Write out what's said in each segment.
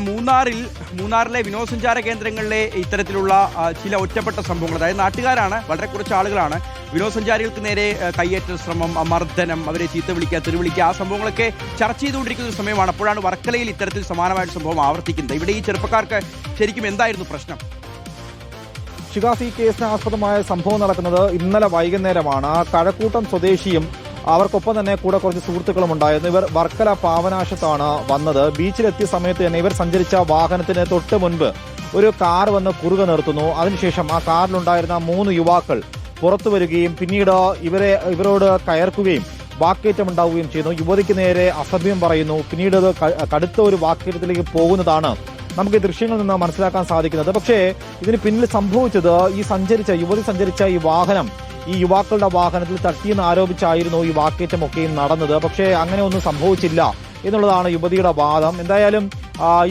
മൂന്നാറിലെ വിനോദസഞ്ചാര കേന്ദ്രങ്ങളിലെ ഇത്തരത്തിലുള്ള ചില ഒറ്റപ്പെട്ട സംഭവങ്ങൾ, അതായത് നാട്ടുകാരാണ്, വളരെ കുറച്ച് ആളുകളാണ് വിനോദസഞ്ചാരികൾക്ക് നേരെ കയ്യേറ്റ ശ്രമം, മർദ്ദനം, അവരെ ചീത്ത വിളിക്കുക, തെരുവിളിക്കുക, ആ സംഭവങ്ങളൊക്കെ ചർച്ച ചെയ്തുകൊണ്ടിരിക്കുന്ന ഒരു സമയമാണ്. അപ്പോഴാണ് വർക്കലയിൽ ഇത്തരത്തിൽ സമാനമായ സംഭവം ആവർത്തിക്കുന്നത്. ഇവിടെ ഈ ചെറുപ്പക്കാർക്ക് ശരിക്കും എന്തായിരുന്നു പ്രശ്നം? ഷിഗാസ്, ഈ കേസിന് ആസ്പദമായ സംഭവം നടക്കുന്നത് ഇന്നലെ വൈകുന്നേരമാണ്. കഴക്കൂട്ടം സ്വദേശിയും അവർക്കൊപ്പം തന്നെ കൂടെ കുറച്ച് സുഹൃത്തുക്കളും ഉണ്ടായിരുന്നു. ഇവർ വർക്കല പാവനാശത്താണ് വന്നത്. ബീച്ചിലെത്തിയ സമയത്ത് തന്നെ ഇവർ സഞ്ചരിച്ച വാഹനത്തിന് തൊട്ട് മുൻപ് ഒരു കാർ വന്ന് കുറുകെ നിർത്തുന്നു. അതിനുശേഷം ആ കാറിലുണ്ടായിരുന്ന 3 യുവാക്കൾ പുറത്തു വരികയും പിന്നീട് ഇവരോട് കയർക്കുകയും വാക്കേറ്റമുണ്ടാവുകയും ചെയ്യുന്നു. യുവതിക്ക് നേരെ അസഭ്യം പറയുന്നു. പിന്നീട് അത് കടുത്ത ഒരു വാക്കേറ്റത്തിലേക്ക് പോകുന്നതാണ് നമുക്ക് ഈ ദൃശ്യങ്ങളിൽ നിന്ന് മനസ്സിലാക്കാൻ സാധിക്കുന്നത്. പക്ഷേ ഇതിന് പിന്നിൽ സംഭവിച്ചത് യുവതി സഞ്ചരിച്ച ഈ വാഹനം ഈ യുവാക്കളുടെ വാഹനത്തിൽ തട്ടിയെന്ന് ആരോപിച്ചായിരുന്നു ഈ വാക്കേറ്റമൊക്കെയും നടന്നത്. പക്ഷേ അങ്ങനെ ഒന്നും സംഭവിച്ചില്ല എന്നുള്ളതാണ് യുവതിയുടെ വാദം. എന്തായാലും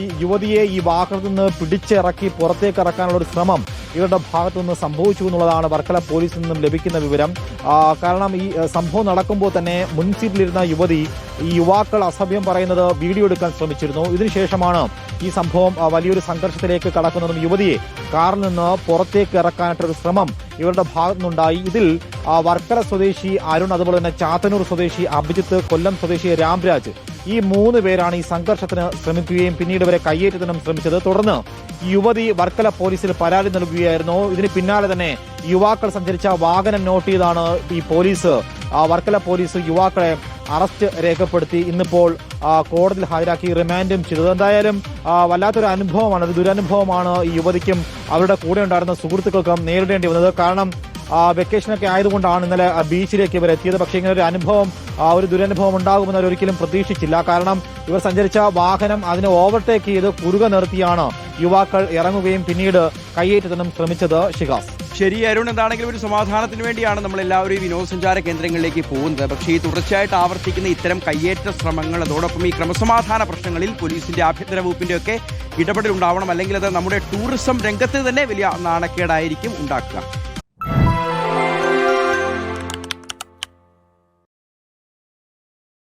ഈ യുവതിയെ ഈ വാഹനത്തിൽ നിന്ന് പിടിച്ചിറക്കി പുറത്തേക്ക് ഇറക്കാനുള്ള ഒരു ശ്രമം ഇവരുടെ ഭാഗത്തു നിന്ന് സംഭവിച്ചു എന്നുള്ളതാണ് വർക്കല പോലീസിൽ നിന്നും ലഭിക്കുന്ന വിവരം. കാരണം ഈ സംഭവം നടക്കുമ്പോൾ തന്നെ മുൻസീറ്റിലിരുന്ന യുവതി ഈ യുവാക്കൾ അസഭ്യം പറയുന്നത് വീഡിയോ എടുക്കാൻ ശ്രമിച്ചിരുന്നു. ഇതിനുശേഷമാണ് ഈ സംഭവം വലിയൊരു സംഘർഷത്തിലേക്ക് കടക്കുന്നതും യുവതിയെ കാറിൽ നിന്ന് പുറത്തേക്ക് ഇറക്കാനായിട്ടൊരു ശ്രമം ഇവരുടെ ഭാഗത്തുനിന്നുണ്ടായി. ഇതിൽ വർക്കല സ്വദേശി അരുൺ, അതുപോലെ തന്നെ ചാത്തന്നൂർ സ്വദേശി അഭിജിത്ത്, കൊല്ലം സ്വദേശി രാംരാജ്, ഈ 3 പേരാണ് ഈ സംഘർഷത്തിന് ശ്രമിക്കുകയും പിന്നീട് ഇവരെ കയ്യേറ്റത്തിനും ശ്രമിച്ചത്. തുടർന്ന് യുവതി വർക്കല പോലീസിൽ പരാതി നൽകുകയായിരുന്നു. ഇതിന് പിന്നാലെ തന്നെ യുവാക്കൾ സഞ്ചരിച്ച വാഹനം നോട്ട് ചെയ്താണ് ഈ വർക്കല പോലീസ് യുവാക്കളെ അറസ്റ്റ് രേഖപ്പെടുത്തി ഇന്നിപ്പോൾ കോടതിയിൽ ഹാജരാക്കി റിമാൻഡും ചെയ്തത്. എന്തായാലും വല്ലാത്തൊരു അനുഭവമാണ്, ഒരു ദുരനുഭവമാണ് ഈ യുവതിക്കും അവരുടെ കൂടെ ഉണ്ടായിരുന്ന സുഹൃത്തുക്കൾക്കും നേരിടേണ്ടി വന്നത്. കാരണം വെക്കേഷനൊക്കെ ആയതുകൊണ്ടാണ് ഇന്നലെ ബീച്ചിലേക്ക് ഇവർ എത്തിയത്. പക്ഷേ ഇങ്ങനെ ഒരു അനുഭവം, ഒരു ദുരനുഭവം ഉണ്ടാകുമെന്ന് അവരൊരിക്കലും പ്രതീക്ഷിച്ചില്ല. കാരണം ഇവർ സഞ്ചരിച്ച വാഹനം അതിനെ ഓവർടേക്ക് ചെയ്ത് കുറുകെ നിർത്തിയാണ് യുവാക്കൾ ഇറങ്ങുകയും പിന്നീട് കയ്യേറ്റത്തിനും ശ്രമിച്ചത്. ഷിഗാസ്, ശരി അരുൺ, എന്താണെങ്കിലും ഒരു സമാധാനത്തിന് വേണ്ടിയാണ് നമ്മൾ എല്ലാവരും ഈ വിനോദസഞ്ചാര കേന്ദ്രങ്ങളിലേക്ക് പോകുന്നത്. പക്ഷേ ഈ തുടർച്ചയായിട്ട് ആവർത്തിക്കുന്ന ഇത്തരം കയ്യേറ്റ ശ്രമങ്ങൾ, അതോടൊപ്പം ഈ ക്രമസമാധാന പ്രശ്നങ്ങളിൽ പോലീസിന്റെ ആഭ്യന്തര വകുപ്പിന്റെ ഒക്കെ ഇടപെടൽ ഉണ്ടാവണം. അല്ലെങ്കിൽ അത് നമ്മുടെ ടൂറിസം രംഗത്ത് തന്നെ വലിയ നാണക്കേടായിരിക്കും ഉണ്ടാക്കുക.